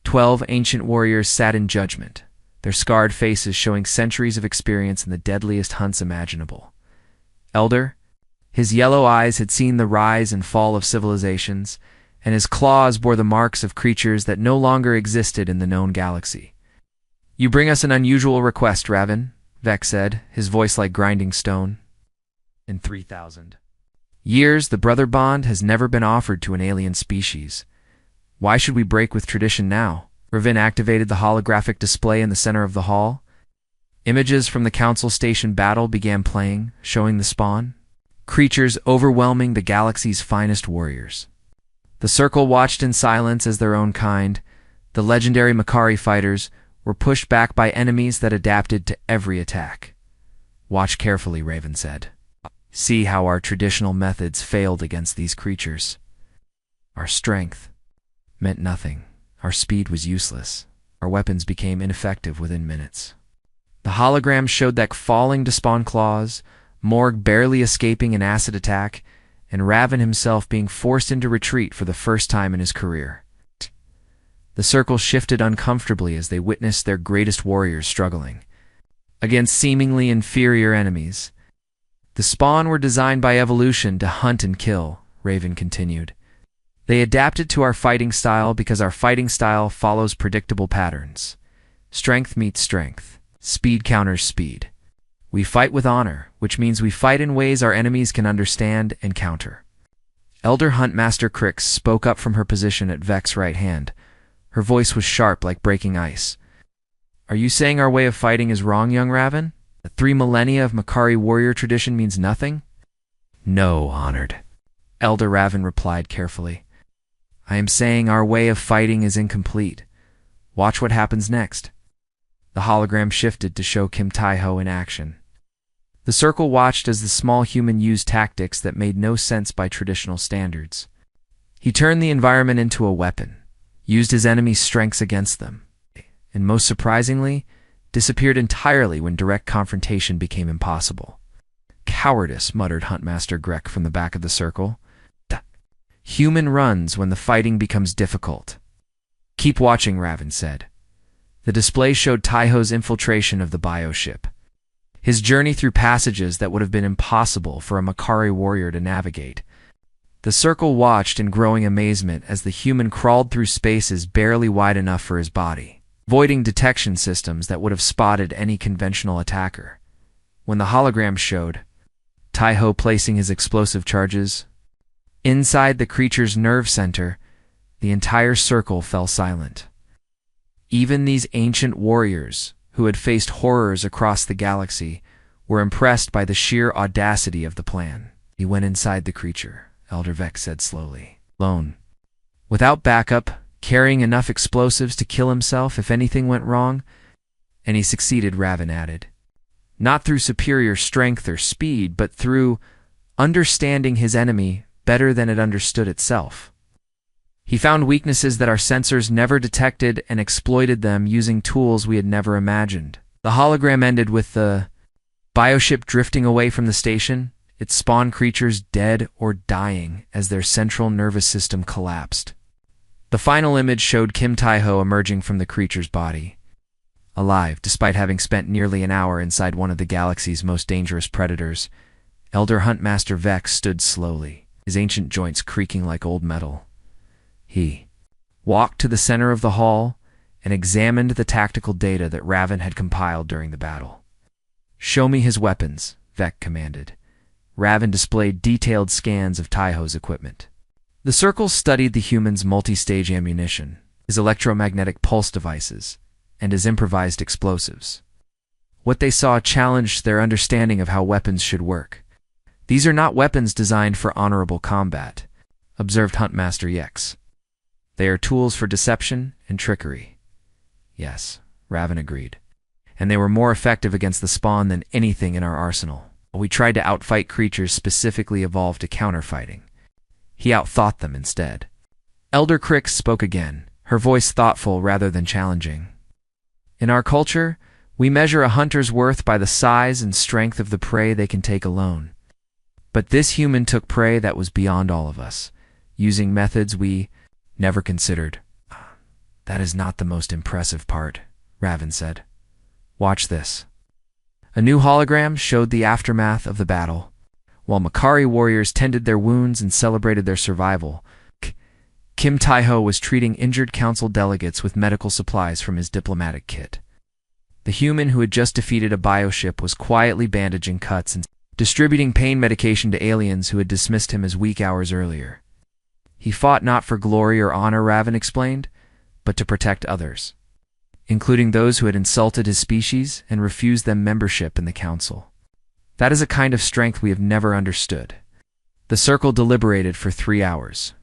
12 ancient warriors sat in judgment, their scarred faces showing centuries of experience in the deadliest hunts imaginable. Elder, his yellow eyes had seen the rise and fall of civilizations, and his claws bore the marks of creatures that no longer existed in the known galaxy. "You bring us an unusual request, Raven," Vex said, his voice like grinding stone. "In 3,000 years, the brother bond has never been offered to an alien species. Why should we break with tradition now?" Raven activated the holographic display in the center of the hall. Images from the council station battle began playing, showing the spawn creatures overwhelming the galaxy's finest warriors. The circle watched in silence as their own kind, the legendary Makari fighters, were pushed back by enemies that adapted to every attack. "Watch carefully," Raven said. "See how our traditional methods failed against these creatures. Our strength meant nothing. Our speed was useless. Our weapons became ineffective within minutes." The hologram showed that falling to spawn claws, Morg barely escaping an acid attack, and Raven himself being forced into retreat for the first time in his career. The circle shifted uncomfortably as they witnessed their greatest warriors struggling against seemingly inferior enemies. "The spawn were designed by evolution to hunt and kill," Raven continued. "They adapted to our fighting style because our fighting style follows predictable patterns. Strength meets strength. Speed counters speed. We fight with honor, which means we fight in ways our enemies can understand and counter." Elder Huntmaster Crix spoke up from her position at Vex's right hand. Her voice was sharp like breaking ice. "Are you saying our way of fighting is wrong, young Raven? The 3 millennia of Makari warrior tradition means nothing?" "No, honored," Elder Raven replied carefully. "I am saying our way of fighting is incomplete. Watch what happens next." The hologram shifted to show Kim Taiho in action. The circle watched as the small human used tactics that made no sense by traditional standards. He turned the environment into a weapon, used his enemies' strengths against them, and most surprisingly, disappeared entirely when direct confrontation became impossible. "Cowardice," muttered Huntmaster Grek from the back of the circle. "Human runs when the fighting becomes difficult." "Keep watching," Raven said. The display showed Taiho's infiltration of the bioship, his journey through passages that would have been impossible for a Makari warrior to navigate. The circle watched in growing amazement as the human crawled through spaces barely wide enough for his body, avoiding detection systems that would have spotted any conventional attacker. When the hologram showed, Taiho placing his explosive charges inside the creature's nerve center, the entire circle fell silent. Even these ancient warriors, who had faced horrors across the galaxy, were impressed by the sheer audacity of the plan. He went inside the creature, Elder Vec said slowly. Alone. Without backup, carrying enough explosives to kill himself if anything went wrong, and he succeeded, Raven added. Not through superior strength or speed, but through understanding his enemy better than it understood itself. He found weaknesses that our sensors never detected and exploited them using tools we had never imagined. The hologram ended with the bioship drifting away from the station, its spawn creatures dead or dying as their central nervous system collapsed. The final image showed Kim Taiho emerging from the creature's body, alive despite having spent nearly an hour inside one of the galaxy's most dangerous predators. Elder Huntmaster Vex stood slowly, his ancient joints creaking like old metal. He walked to the center of the hall and examined the tactical data that Raven had compiled during the battle. "Show me his weapons," Vec commanded. Raven displayed detailed scans of Taiho's equipment. The circle studied the human's multi-stage ammunition, his electromagnetic pulse devices, and his improvised explosives. What they saw challenged their understanding of how weapons should work. "These are not weapons designed for honorable combat," observed Huntmaster Yex. "They are tools for deception and trickery." "Yes," Raven agreed. "And they were more effective against the spawn than anything in our arsenal. We tried to outfight creatures specifically evolved to counterfighting. He outthought them instead." Elder Crix spoke again, her voice thoughtful rather than challenging. "In our culture, we measure a hunter's worth by the size and strength of the prey they can take alone. But this human took prey that was beyond all of us, using methods we never considered." "That is not the most impressive part," Raven said. "Watch this." A new hologram showed the aftermath of the battle. While Makari warriors tended their wounds and celebrated their survival, Kim Taiho was treating injured council delegates with medical supplies from his diplomatic kit. The human who had just defeated a bioship was quietly bandaging cuts and distributing pain medication to aliens who had dismissed him as weak hours earlier. He fought not for glory or honor, Raven explained, but to protect others, including those who had insulted his species and refused them membership in the council. That is a kind of strength we have never understood. The circle deliberated for 3 hours.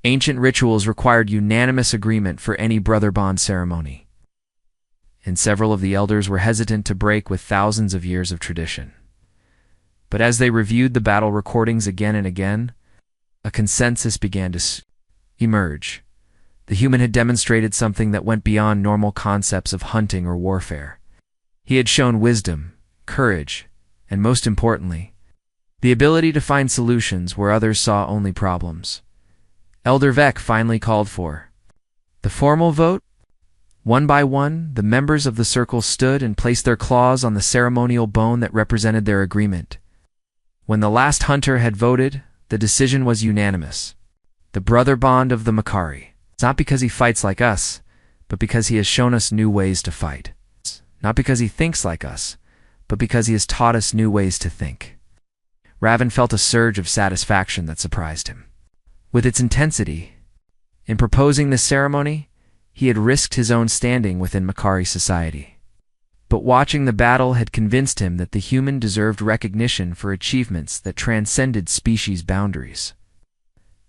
Ancient rituals required unanimous agreement for any brother bond ceremony, and several of the elders were hesitant to break with thousands of years of tradition. But as they reviewed the battle recordings again and again, a consensus began to emerge. The human had demonstrated something that went beyond normal concepts of hunting or warfare. He had shown wisdom, courage, and most importantly, the ability to find solutions where others saw only problems. Elder Vec finally called for the formal vote. One by one, the members of the circle stood and placed their claws on the ceremonial bone that represented their agreement. When the last hunter had voted, the decision was unanimous. The brother bond of the Makari. It's not because he fights like us, but because he has shown us new ways to fight. Not because he thinks like us, but because he has taught us new ways to think. Raven felt a surge of satisfaction that surprised him. With its intensity, in proposing this ceremony, he had risked his own standing within Makari society. But watching the battle had convinced him that the human deserved recognition for achievements that transcended species boundaries.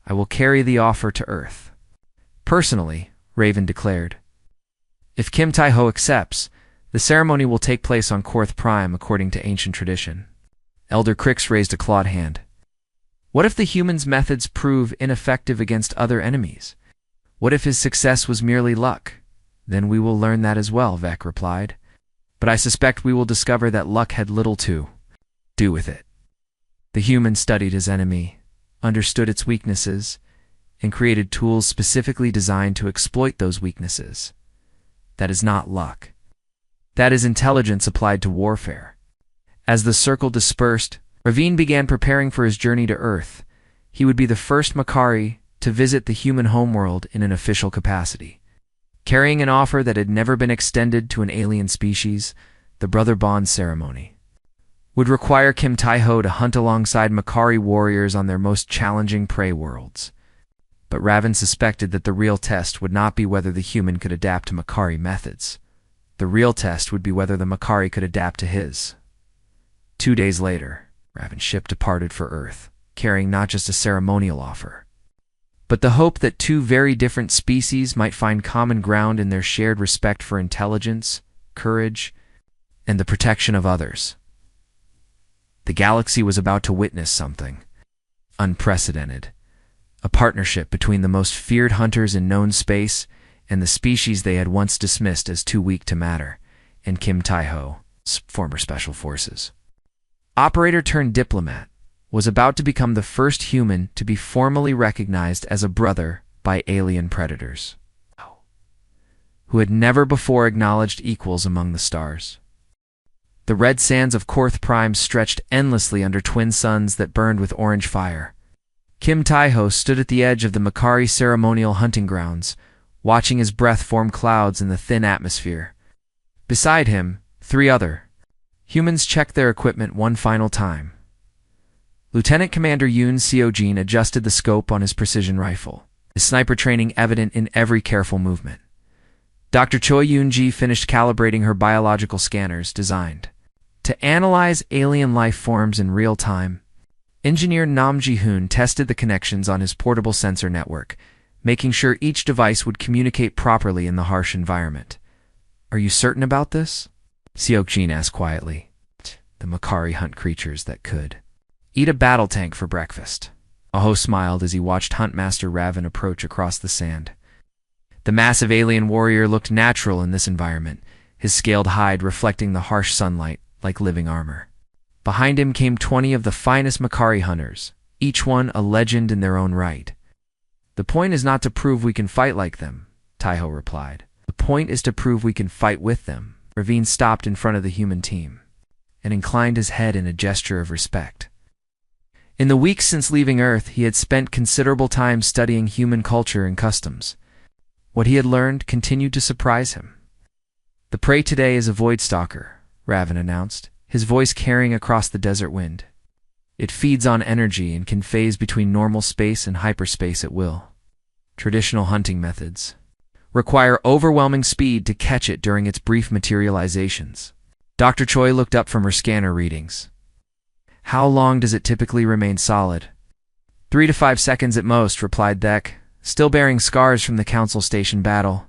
"I will carry the offer to Earth. Personally," Raven declared. "If Kim Taiho accepts, the ceremony will take place on Korth Prime according to ancient tradition." Elder Crix raised a clawed hand. "What if the human's methods prove ineffective against other enemies? What if his success was merely luck?" "Then we will learn that as well," Vec replied. "But I suspect we will discover that luck had little to do with it. The human studied his enemy, understood its weaknesses, and created tools specifically designed to exploit those weaknesses. That is not luck. That is intelligence applied to warfare." As the circle dispersed, Ravine began preparing for his journey to Earth, He would be the first Makari to visit the human homeworld in an official capacity. Carrying an offer that had never been extended to an alien species, the Brother Bond ceremony would require Kim Tai-ho to hunt alongside Makari warriors on their most challenging prey worlds. But Raven suspected that the real test would not be whether the human could adapt to Makari methods. The real test would be whether the Makari could adapt to his. 2 days later, Raven's ship departed for Earth, carrying not just a ceremonial offer, but the hope that two very different species might find common ground in their shared respect for intelligence, courage, and the protection of others. The galaxy was about to witness something unprecedented, a partnership between the most feared hunters in known space and the species they had once dismissed as too weak to matter, and Kim Tai-ho's former special forces. Operator turned diplomat, was about to become the first human to be formally recognized as a brother by alien predators, who had never before acknowledged equals among the stars. The red sands of Korth Prime stretched endlessly under twin suns that burned with orange fire. Kim Tai-ho stood at the edge of the Makari ceremonial hunting grounds, watching his breath form clouds in the thin atmosphere. Beside him, 3 other humans checked their equipment one final time. Lieutenant Commander Yoon Seo-jin adjusted the scope on his precision rifle, his sniper training evident in every careful movement. Dr. Choi Yoon-ji finished calibrating her biological scanners designed to analyze alien life forms in real time. Engineer Nam Ji-hoon tested the connections on his portable sensor network, making sure each device would communicate properly in the harsh environment. "Are you certain about this?" Seok-jin asked quietly. "The Makari hunt creatures that could eat a battle tank for breakfast." Aho smiled as he watched Huntmaster Raven approach across the sand. The massive alien warrior looked natural in this environment, his scaled hide reflecting the harsh sunlight like living armor. Behind him came 20 of the finest Makari hunters, each one a legend in their own right. "The point is not to prove we can fight like them," Tai-ho replied. "The point is to prove we can fight with them." Ravine stopped in front of the human team and inclined his head in a gesture of respect. In the weeks since leaving Earth, he had spent considerable time studying human culture and customs. What he had learned continued to surprise him. "The prey today is a void stalker," Raven announced, his voice carrying across the desert wind. "It feeds on energy and can phase between normal space and hyperspace at will. Traditional hunting methods require overwhelming speed to catch it during its brief materializations." Dr. Choi looked up from her scanner readings. "How long does it typically remain solid?" 3 to 5 seconds at most," replied Thek, still bearing scars from the Council Station battle.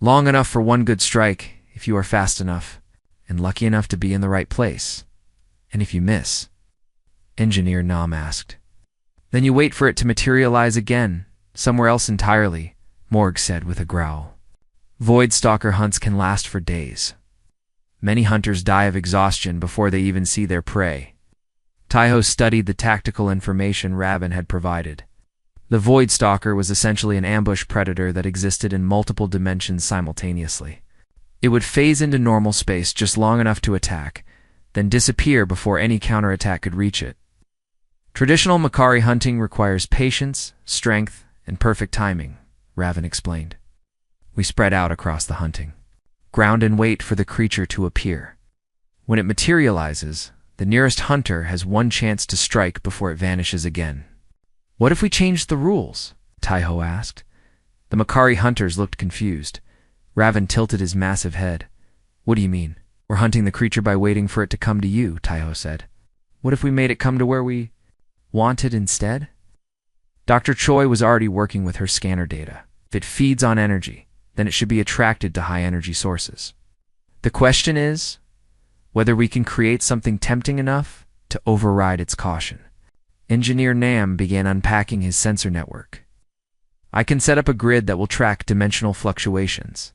"Long enough for one good strike, if you are fast enough, and lucky enough to be in the right place. And if you miss," Engineer Nam asked. "Then you wait for it to materialize again, somewhere else entirely," Morg said with a growl. "Void stalker hunts can last for days. Many hunters die of exhaustion before they even see their prey." Tai-ho studied the tactical information Raven had provided. The Void Stalker was essentially an ambush predator that existed in multiple dimensions simultaneously. It would phase into normal space just long enough to attack, then disappear before any counterattack could reach it. "Traditional Makari hunting requires patience, strength, and perfect timing," Raven explained. "We spread out across the hunting ground and wait for the creature to appear. When it materializes, the nearest hunter has one chance to strike before it vanishes again." "What if we changed the rules?" Tai-ho asked. The Makari hunters looked confused. Raven tilted his massive head. "What do you mean? We're hunting the creature by waiting for it to come to you," Tai-ho said. "What if we made it come to where we want it instead?" Dr. Choi was already working with her scanner data. If it feeds on energy, then it should be attracted to high-energy sources. The question is whether we can create something tempting enough to override its caution. Engineer Nam began unpacking his sensor network. "I can set up a grid that will track dimensional fluctuations.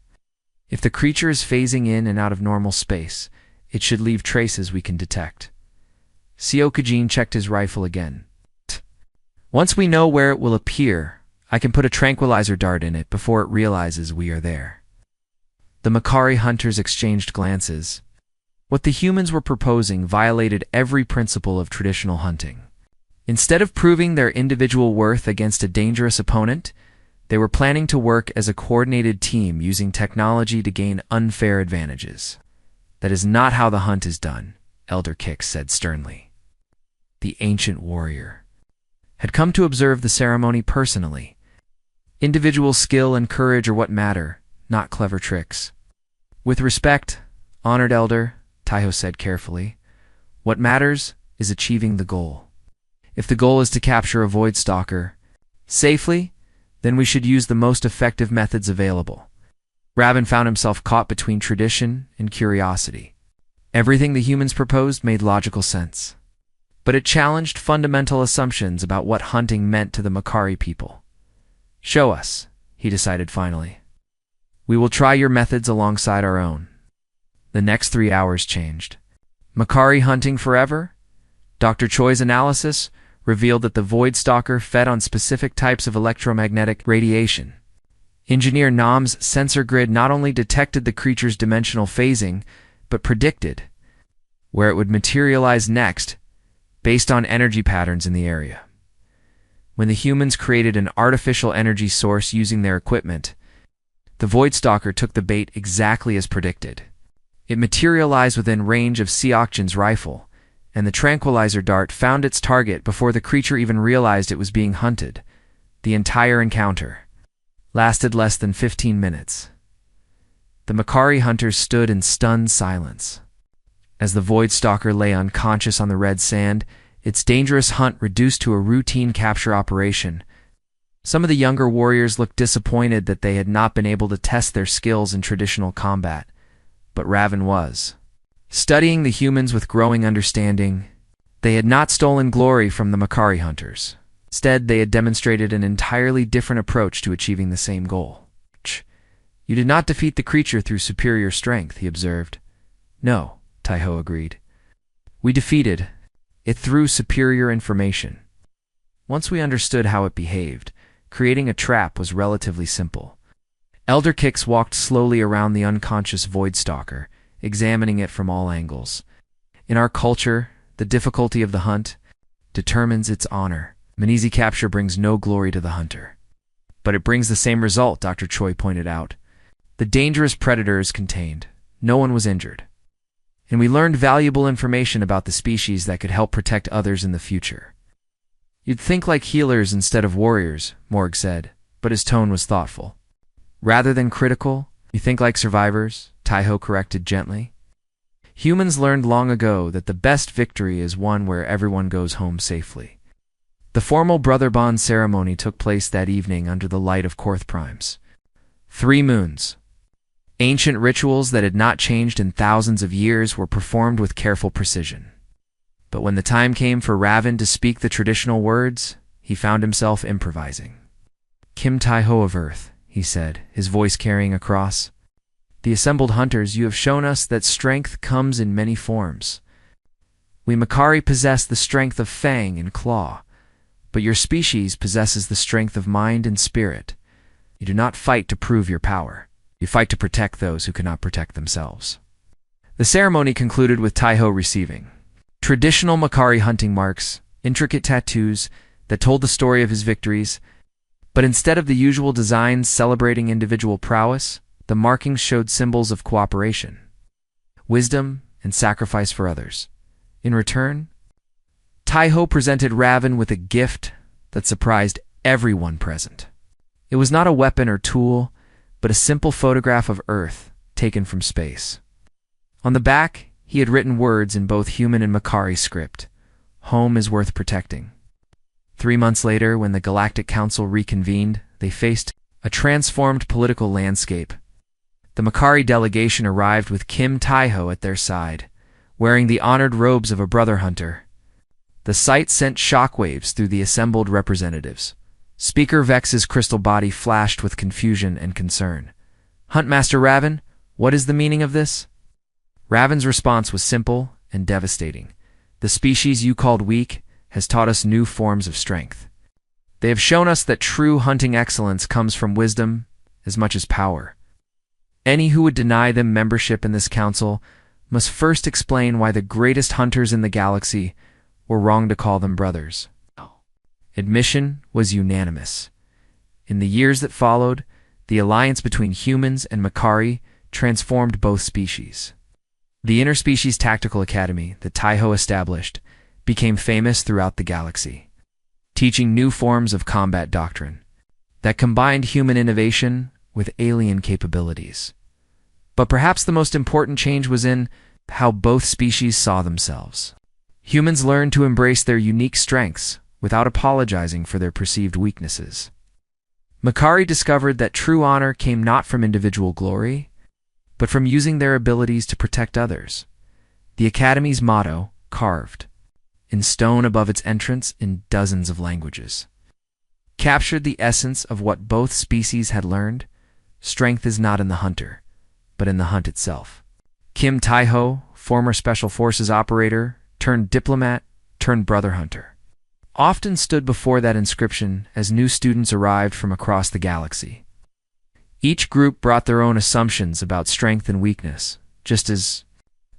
If the creature is phasing in and out of normal space, it should leave traces we can detect." Seok-jin checked his rifle again. "Once we know where it will appear, I can put a tranquilizer dart in it before it realizes we are there." The Makari hunters exchanged glances. What the humans were proposing violated every principle of traditional hunting. Instead of proving their individual worth against a dangerous opponent, they were planning to work as a coordinated team using technology to gain unfair advantages. That is not how the hunt is done, Elder Kix said sternly. The ancient warrior had come to observe the ceremony personally. Individual skill and courage are what matter, not clever tricks. With respect, honored elder, Taiho said carefully, what matters is achieving the goal. If the goal is to capture a Void Stalker safely, then we should use the most effective methods available. Raven found himself caught between tradition and curiosity. Everything the humans proposed made logical sense, but it challenged fundamental assumptions about what hunting meant to the Makari people. Show us, he decided finally. We will try your methods alongside our own. The next 3 hours changed. Makari hunting forever? Dr. Choi's analysis revealed that the Void Stalker fed on specific types of electromagnetic radiation. Engineer Nam's sensor grid not only detected the creature's dimensional phasing, but predicted where it would materialize next based on energy patterns in the area. When the humans created an artificial energy source using their equipment, the Void Stalker took the bait exactly as predicted. It materialized within range of Seokjin's rifle, and the tranquilizer dart found its target before the creature even realized it was being hunted. The entire encounter lasted less than 15 minutes. The Makari hunters stood in stunned silence. As the Void Stalker lay unconscious on the red sand, its dangerous hunt reduced to a routine capture operation. Some of the younger warriors looked disappointed that they had not been able to test their skills in traditional combat, but Raven was. Studying the humans with growing understanding, they had not stolen glory from the Makari hunters. Instead, they had demonstrated an entirely different approach to achieving the same goal. You did not defeat the creature through superior strength, he observed. No, Taiho agreed. We defeated it through superior information. Once we understood how it behaved, creating a trap was relatively simple. Elder Kix walked slowly around the unconscious Void Stalker, examining it from all angles. In our culture, the difficulty of the hunt determines its honor. An easy capture brings no glory to the hunter. But it brings the same result, Dr. Choi pointed out. The dangerous predator is contained. No one was injured. And we learned valuable information about the species that could help protect others in the future. You'd think like healers instead of warriors, Morg said, but his tone was thoughtful. Rather than critical, you think like survivors, Taiho corrected gently. Humans learned long ago that the best victory is one where everyone goes home safely. The formal brother bond ceremony took place that evening under the light of Korth Primes. 3 moons. Ancient rituals that had not changed in thousands of years were performed with careful precision. But when the time came for Raven to speak the traditional words, he found himself improvising. Kim Taiho of Earth, he said, his voice carrying across. The assembled hunters, you have shown us that strength comes in many forms. We Makari possess the strength of fang and claw, but your species possesses the strength of mind and spirit. You do not fight to prove your power. You fight to protect those who cannot protect themselves. The ceremony concluded with Taiho receiving traditional Makari hunting marks, intricate tattoos that told the story of his victories, but instead of the usual designs celebrating individual prowess, the markings showed symbols of cooperation, wisdom, and sacrifice for others. In return, Taiho presented Raven with a gift that surprised everyone present. It was not a weapon or tool, but a simple photograph of Earth taken from space. On the back, he had written words in both human and Makari script. Home is worth protecting. 3 months later, when the Galactic Council reconvened, they faced a transformed political landscape. The Makari delegation arrived with Kim Taiho at their side, wearing the honored robes of a brother hunter. The sight sent shockwaves through the assembled representatives. Speaker Vex's crystal body flashed with confusion and concern. Huntmaster Raven, what is the meaning of this? Raven's response was simple and devastating. The species you called weak has taught us new forms of strength. They have shown us that true hunting excellence comes from wisdom as much as power. Any who would deny them membership in this council must first explain why the greatest hunters in the galaxy were wrong to call them brothers. Admission was unanimous. In the years that followed, the alliance between humans and Makari transformed both species. The Interspecies Tactical Academy that Taiho established became famous throughout the galaxy, teaching new forms of combat doctrine that combined human innovation with alien capabilities. But perhaps the most important change was in how both species saw themselves. Humans learned to embrace their unique strengths without apologizing for their perceived weaknesses. Makari discovered that true honor came not from individual glory, but from using their abilities to protect others. The Academy's motto, carved in stone above its entrance in dozens of languages, captured the essence of what both species had learned: strength is not in the hunter, but in the hunt itself. Kim Taiho, former Special Forces operator, turned diplomat, turned brother hunter, often stood before that inscription as new students arrived from across the galaxy. Each group brought their own assumptions about strength and weakness, just as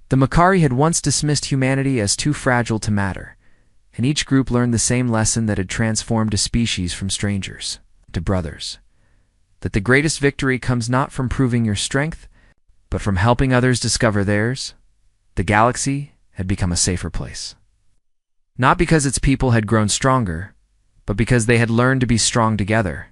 the Makari had once dismissed humanity as too fragile to matter, and each group learned the same lesson that had transformed a species from strangers to brothers: that the greatest victory comes not from proving your strength, but from helping others discover theirs. The galaxy had become a safer place. Not because its people had grown stronger, but because they had learned to be strong together.